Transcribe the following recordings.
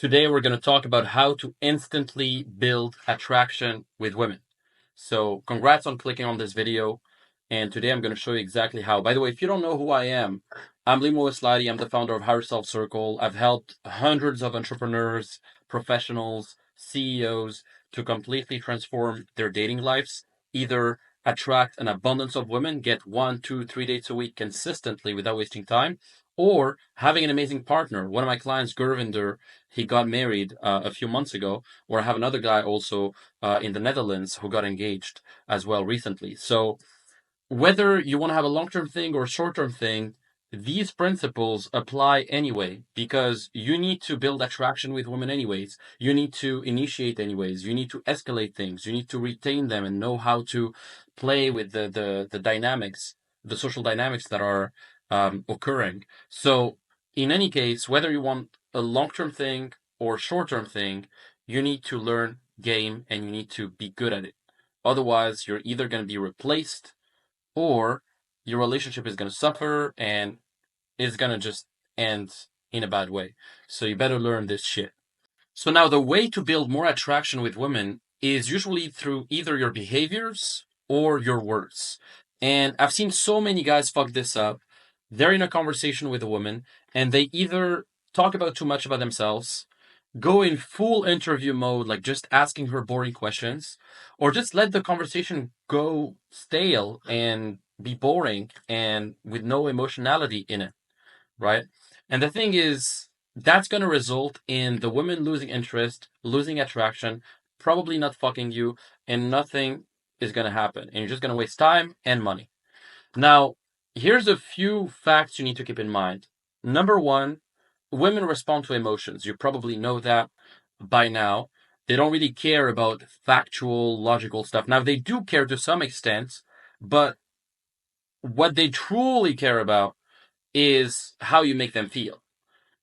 Today, we're going to talk about how to instantly build attraction with women. So, congrats on clicking on this video. And today, I'm going to show you exactly how. By the way, if you don't know who I am, I'm Limo Oueslati. I'm the founder of Higher Self Circle. I've helped hundreds of entrepreneurs, professionals, CEOs to completely transform their dating lives, either attract an abundance of women, get 1, 2, 3 dates a week consistently without wasting time, or having an amazing partner. One of my clients, Gurvinder, he got married a few months ago, or I have another guy also in the Netherlands who got engaged as well recently. So whether you want to have a long-term thing or a short-term thing, these principles apply anyway because you need to build attraction with women anyways. You need to initiate anyways. You need to escalate things. You need to retain them and know how to play with the dynamics, the social dynamics that are occurring. So in any case, whether you want a long-term thing or short-term thing, you need to learn game and you need to be good at it. Otherwise, you're either going to be replaced or your relationship is going to suffer and it's going to just end in a bad way. So you better learn this shit. So now the way to build more attraction with women is usually through either your behaviors or your words. And I've seen so many guys fuck this up. They're in a conversation with a woman and they either talk about too much about themselves, go in full interview mode, like just asking her boring questions, or just let the conversation go stale and be boring and with no emotionality in it, right? And the thing is, that's going to result in the woman losing interest, losing attraction, probably not fucking you, and nothing is going to happen. And you're just going to waste time and money. Now, here's a few facts you need to keep in mind. Number one, women respond to emotions. You probably know that by now. They don't really care about factual, logical stuff. Now, they do care to some extent, but what they truly care about is how you make them feel.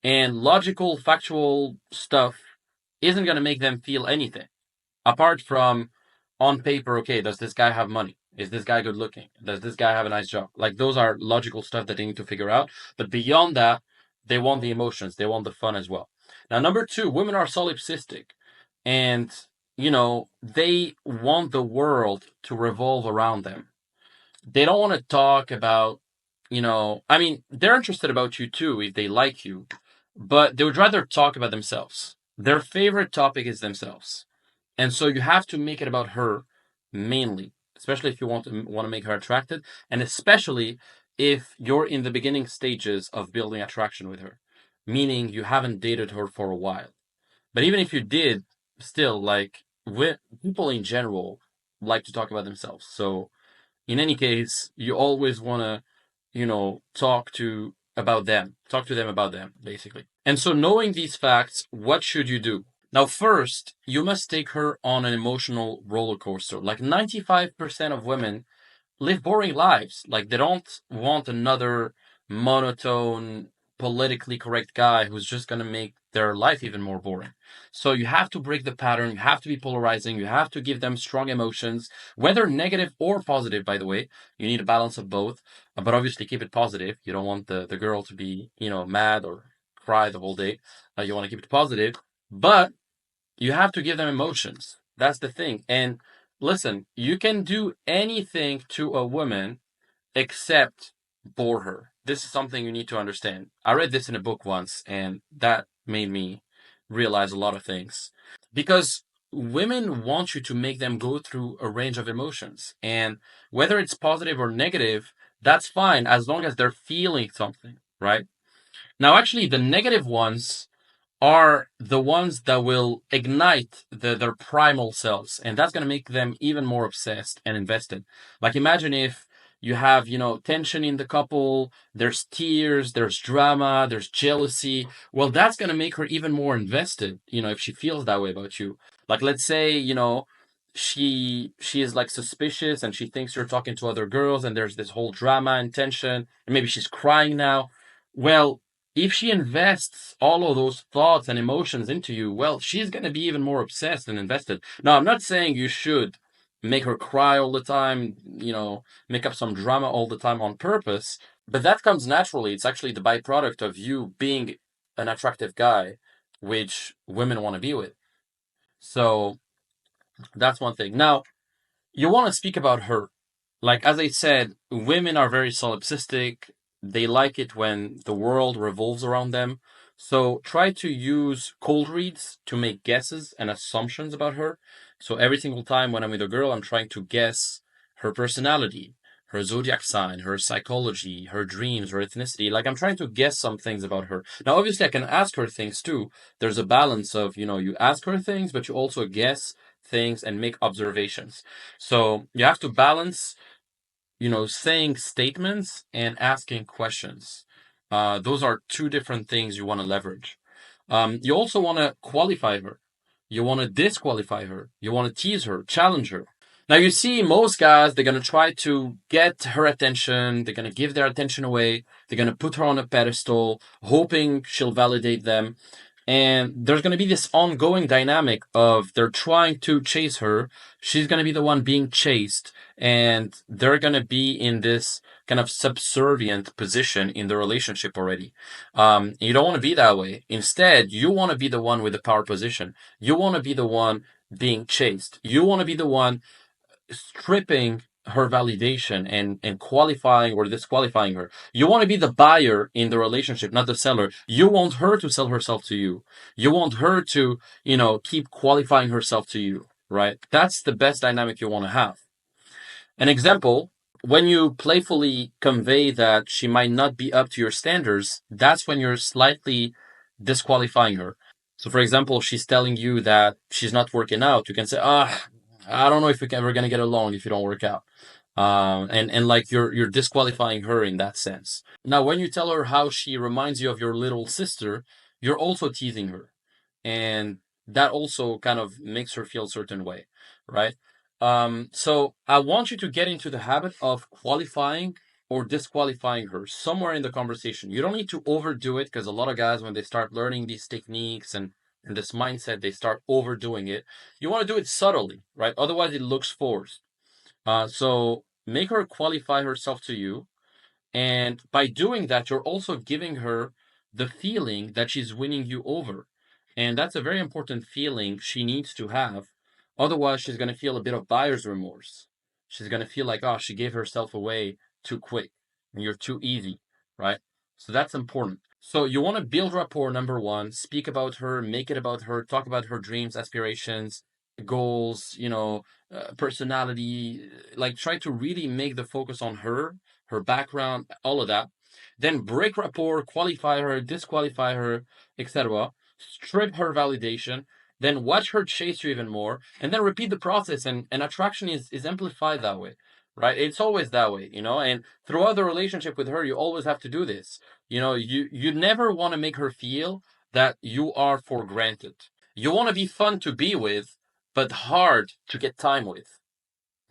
And logical, factual stuff isn't going to make them feel anything apart from on paper, okay, does this guy have money? Is this guy good looking? Does this guy have a nice job? Like those are logical stuff that they need to figure out. But beyond that, they want the emotions, they want the fun as well. Now, number two, women are solipsistic. And, they want the world to revolve around them. They don't want to talk about, I mean, they're interested about you too if they like you, but they would rather talk about themselves. Their favorite topic is themselves. And so you have to make it about her mainly, especially if you want to make her attracted, and especially if you're in the beginning stages of building attraction with her, meaning you haven't dated her for a while. But even if you did, still like people in general like to talk about themselves. So in any case, you always want to, talk to them about them, basically. And so knowing these facts, what should you do? Now, first, you must take her on an emotional roller coaster. Like 95% of women live boring lives. Like they don't want another monotone, politically correct guy who's just going to make their life even more boring. So you have to break the pattern. You have to be polarizing. You have to give them strong emotions, whether negative or positive, by the way. You need a balance of both, but obviously keep it positive. You don't want the girl to be, mad or cry the whole day. You want to keep it positive, but you have to give them emotions. That's the thing. And listen, you can do anything to a woman except bore her. This is something you need to understand. I read this in a book once, and that made me realize a lot of things. Because women want you to make them go through a range of emotions. And whether it's positive or negative, that's fine as long as they're feeling something, right? Now, actually, the negative ones are the ones that will ignite their primal selves. And that's going to make them even more obsessed and invested. Like imagine if you have, tension in the couple, there's tears, there's drama, there's jealousy. Well, that's going to make her even more invested, if she feels that way about you. Like let's say, she is like suspicious and she thinks you're talking to other girls and there's this whole drama and tension and maybe she's crying now. Well, if she invests all of those thoughts and emotions into you, well, she's going to be even more obsessed and invested. Now, I'm not saying you should make her cry all the time, make up some drama all the time on purpose, but that comes naturally. It's actually the byproduct of you being an attractive guy which women want to be with. So that's one thing. Now, you want to speak about her. Like, as I said, women are very solipsistic. They like it when the world revolves around them. So try to use cold reads to make guesses and assumptions about her. So every single time when I'm with a girl, I'm trying to guess her personality, her zodiac sign, her psychology, her dreams, her ethnicity. Like, I'm trying to guess some things about her. Now, obviously, I can ask her things too. There's a balance of, you ask her things, but you also guess things and make observations. So you have to balance, saying statements and asking questions. Those are two different things you want to leverage. You also want to qualify her. You want to disqualify her. You want to tease her, challenge her. Now, you see, most guys, they're going to try to get her attention. They're going to give their attention away. They're going to put her on a pedestal, hoping she'll validate them. And there's going to be this ongoing dynamic of they're trying to chase her. She's going to be the one being chased. And they're going to be in this kind of subservient position in the relationship already. You don't want to be that way. Instead, you want to be the one with the power position. You want to be the one being chased. You want to be the one stripping her validation and qualifying or disqualifying her. You want to be the buyer in the relationship, not the seller. You want her to sell herself to you. You want her to, keep qualifying herself to you, right? That's the best dynamic you want to have. An example, when you playfully convey that she might not be up to your standards, that's when you're slightly disqualifying her. So, for example, she's telling you that she's not working out. You can say, I don't know if we're ever gonna get along if you don't work out. And like you're disqualifying her in that sense. Now, when you tell her how she reminds you of your little sister, you're also teasing her, and that also kind of makes her feel a certain way, right? So I want you to get into the habit of qualifying or disqualifying her somewhere in the conversation. You don't need to overdo it, because a lot of guys, when they start learning these techniques and this mindset, they start overdoing it. You want to do it subtly, right? Otherwise, it looks forced. So make her qualify herself to you, and by doing that, you're also giving her the feeling that she's winning you over. And that's a very important feeling she needs to have. Otherwise, she's going to feel a bit of buyer's remorse. She's going to feel like, oh, she gave herself away too quick and you're too easy, right? So that's important. So you want to build rapport, number one, speak about her, make it about her, talk about her dreams, aspirations, goals, personality. Like, try to really make the focus on her background, all of that. Then break rapport, qualify her, disqualify her, etc. Strip her validation. Then watch her chase you even more, and then repeat the process. And attraction is amplified that way, right? It's always that way, And throughout the relationship with her, you always have to do this. You never want to make her feel that you are for granted. You want to be fun to be with, but hard to get time with.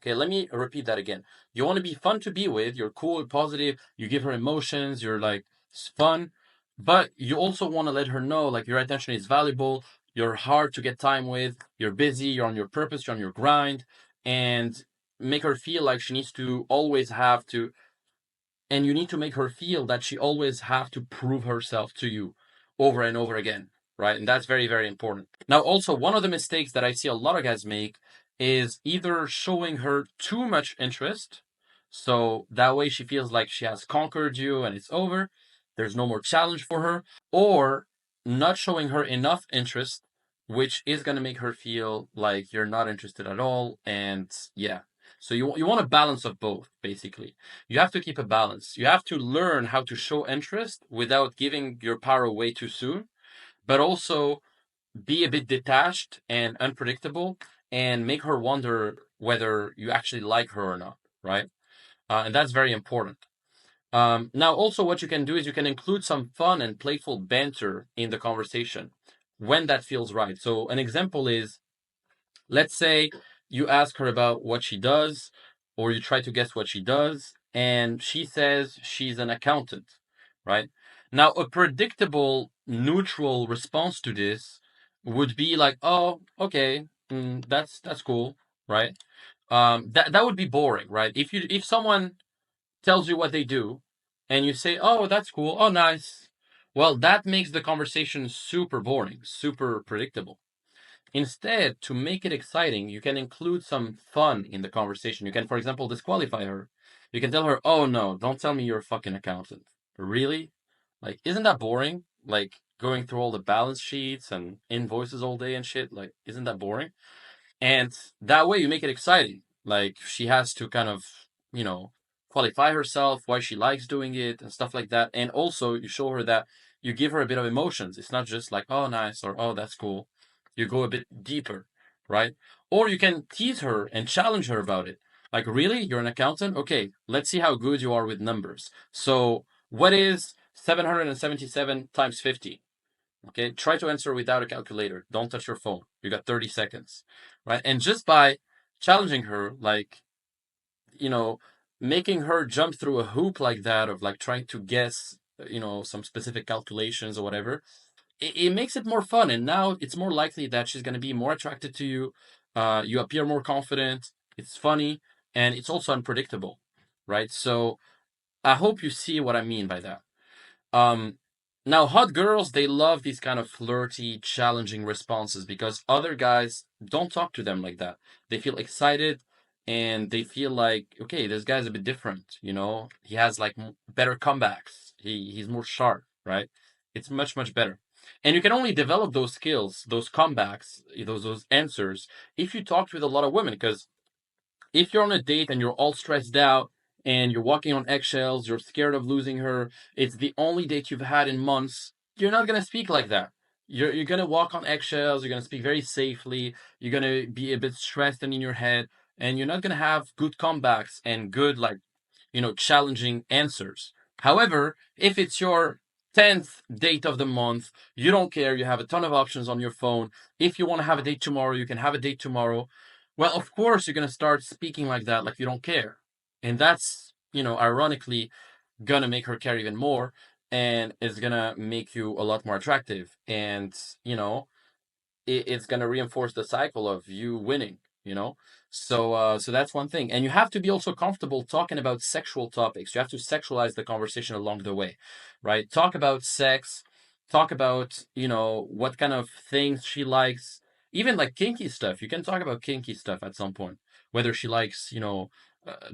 Okay, let me repeat that again. You want to be fun to be with, you're cool, positive, you give her emotions, you're like, it's fun, but you also want to let her know, like, your attention is valuable, you're hard to get time with, you're busy, you're on your purpose, you're on your grind, and make her feel like she needs to always have to, and you need to make her feel that she always have to prove herself to you over and over again, right? And that's very, very important. Now, also, one of the mistakes that I see a lot of guys make is either showing her too much interest, so that way she feels like she has conquered you and it's over, there's no more challenge for her, or not showing her enough interest, which is going to make her feel like you're not interested at all. And yeah, so you want a balance of both, basically. You have to keep a balance. You have to learn how to show interest without giving your power away too soon, but also be a bit detached and unpredictable, and make her wonder whether you actually like her or not, right? And that's very important. Now, also, what you can do is you can include some fun and playful banter in the conversation when that feels right. So, an example is, let's say you ask her about what she does, or you try to guess what she does, and she says she's an accountant, right? Now, a predictable, neutral response to this would be like, "Oh, okay, that's cool," right? That would be boring, right? If someone tells you what they do, and you say, "Oh, that's cool. Oh, nice." Well, that makes the conversation super boring, super predictable. Instead, to make it exciting, you can include some fun in the conversation. You can, for example, disqualify her. You can tell her, "Oh no, don't tell me you're a fucking accountant." Really? Like, isn't that boring? Like going through all the balance sheets and invoices all day and shit. Like, isn't that boring? And that way you make it exciting. Like she has to kind of, you know, qualify herself, why she likes doing it and stuff like that. And also you show her that you give her a bit of emotions. It's not just like, oh, nice, or oh, that's cool. You go a bit deeper, right? Or you can tease her and challenge her about it. Like, really? You're an accountant? Okay, let's see how good you are with numbers. So, what is 777 times 50? Okay, try to answer without a calculator. Don't touch your phone. You got 30 seconds, right? And just by challenging her, like, you know, making her jump through a hoop like that of like trying to guess, some specific calculations or whatever, it makes it more fun. And now it's more likely that she's going to be more attracted to you. You appear more confident. It's funny and it's also unpredictable, right? So I hope you see what I mean by that. Um, Now, hot girls, they love these kind of flirty, challenging responses because other guys don't talk to them like that. They feel excited and they feel like, okay, this guy's a bit different, He has like better comebacks. He's more sharp, right? It's much, much better. And you can only develop those skills, those comebacks, those answers, if you talk with a lot of women because if you're on a date and you're all stressed out and you're walking on eggshells, you're scared of losing her, it's the only date you've had in months, you're not going to speak like that. You're going to walk on eggshells, you're going to speak very safely, you're going to be a bit stressed and in your head, and you're not going to have good comebacks and good, like, challenging answers. However, if it's your 10th date of the month, you don't care, you have a ton of options on your phone. If you want to have a date tomorrow, you can have a date tomorrow. Well, of course, you're going to start speaking like that, like you don't care. And that's, ironically, going to make her care even more and it's going to make you a lot more attractive. And, you know, it's going to reinforce the cycle of you winning, you know. So that's one thing, and you have to be also comfortable talking about sexual topics. You have to sexualize the conversation along the way, right? Talk about sex, talk about, what kind of things she likes, even like kinky stuff. You can talk about kinky stuff at some point, whether she likes,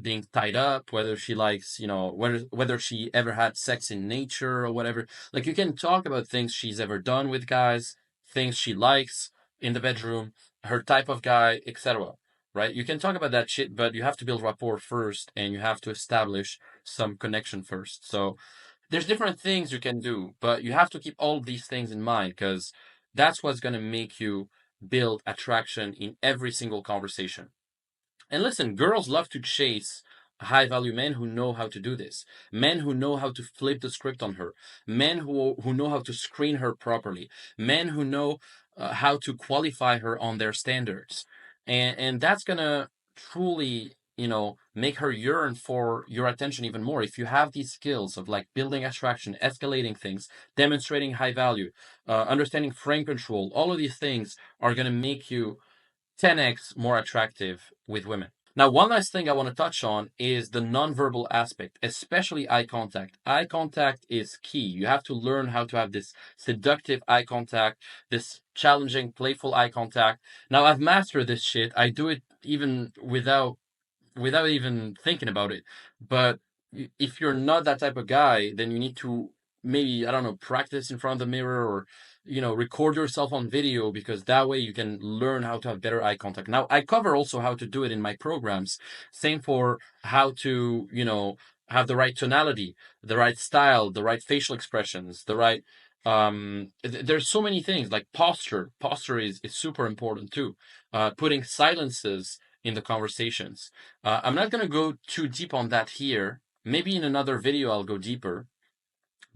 being tied up, whether she likes, whether she ever had sex in nature or whatever. Like you can talk about things she's ever done with guys, things she likes in the bedroom, her type of guy, etc. Right? You can talk about that shit, but you have to build rapport first and you have to establish some connection first. So there's different things you can do, but you have to keep all these things in mind because that's what's going to make you build attraction in every single conversation. And listen, girls love to chase high value men who know how to do this. Men who know how to flip the script on her. Men who know how to screen her properly. Men who know how to qualify her on their standards. And that's going to truly, make her yearn for your attention even more. If you have these skills of like building attraction, escalating things, demonstrating high value, understanding frame control, all of these things are going to make you 10x more attractive with women. Now, one last thing I want to touch on is the nonverbal aspect, especially eye contact. Eye contact is key. You have to learn how to have this seductive eye contact, this challenging, playful eye contact. Now, I've mastered this shit. I do it even without even thinking about it. But if you're not that type of guy, then you need to maybe, I don't know, practice in front of the mirror or, record yourself on video because that way you can learn how to have better eye contact. Now, I cover also how to do it in my programs. Same for how to, have the right tonality, the right style, the right facial expressions, the right there's so many things like posture. Posture is super important too. Putting silences in the conversations. I'm not going to go too deep on that here. Maybe in another video I'll go deeper.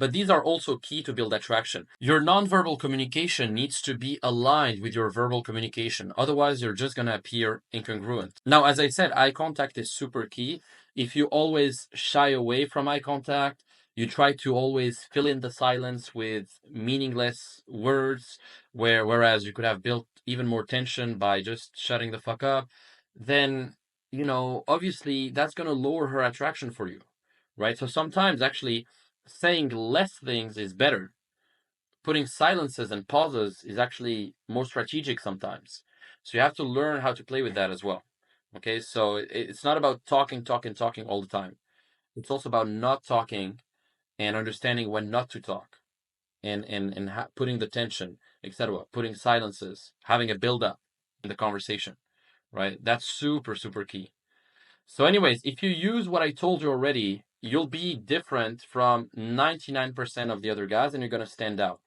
But these are also key to build attraction. Your nonverbal communication needs to be aligned with your verbal communication. Otherwise, you're just going to appear incongruent. Now, as I said, eye contact is super key. If you always shy away from eye contact, you try to always fill in the silence with meaningless words, whereas you could have built even more tension by just shutting the fuck up, then, obviously that's going to lower her attraction for you, right? So sometimes actually saying less things is better. putting silences and pauses is actually more strategic sometimes. So you have to learn how to play with that as well. Okay, so it's not about talking, talking, talking all the time. It's also about not talking and understanding when not to talk, and putting the tension, etc. Putting silences, having a build up in the conversation, right? That's super, super key. So, anyways, if you use what I told you already, you'll be different from 99% of the other guys, and you're going to stand out.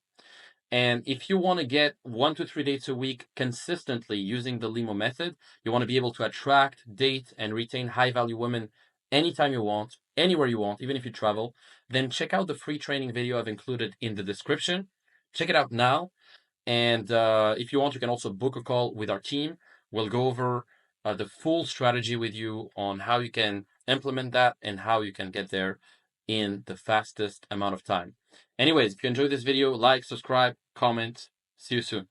And if you want to get 1 to 3 dates a week consistently using the Limo method, you want to be able to attract, date, and retain high value women anytime you want, anywhere you want, even if you travel, then check out the free training video I've included in the description. Check it out now. And if you want, you can also book a call with our team. We'll go over the full strategy with you on how you can implement that and how you can get there in the fastest amount of time. Anyways, if you enjoyed this video, like, subscribe, comment. See you soon.